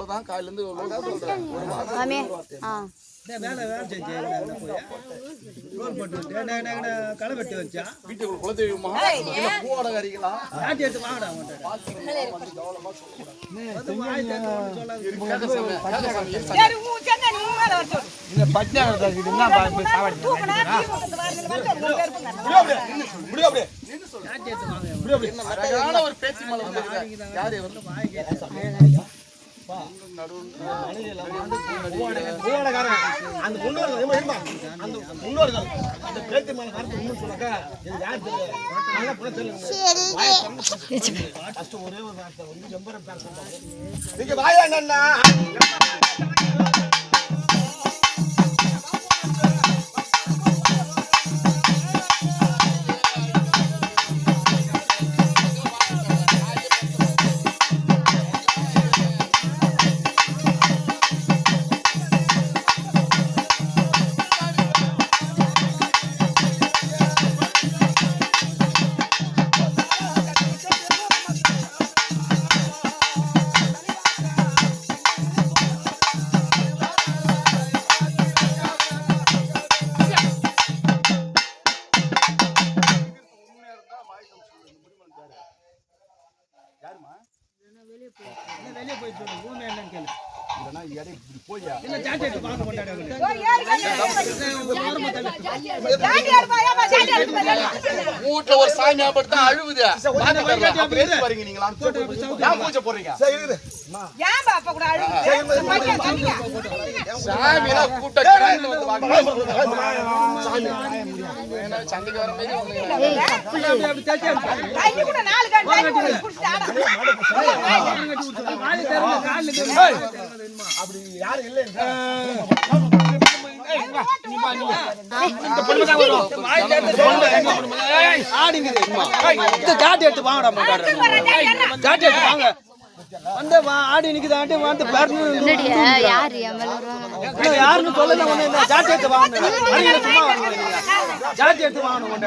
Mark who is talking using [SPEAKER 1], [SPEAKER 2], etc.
[SPEAKER 1] தான் காலையில இருந்து
[SPEAKER 2] களை வெட்டி வச்சா
[SPEAKER 1] வீட்டுக்குள்ள குலதெய்வமா பூவோட கறிங்களா ஒரு பேச்சு
[SPEAKER 2] வெளியே போய் சொல்லு பூமி என்னன்னு கேளு
[SPEAKER 1] வீட்டுல ஒரு சாமி ஆபத்தான் அழுவுது சண்டைக்கு வர
[SPEAKER 2] அப்படி யாரும் இல்லை ஆடி நிக்குதாண்டி வந்து யாருன்னு சொல்லல ஜாட்டி எடுத்து வாங்கணும் ஜாட்டி எடுத்து வாங்கணும்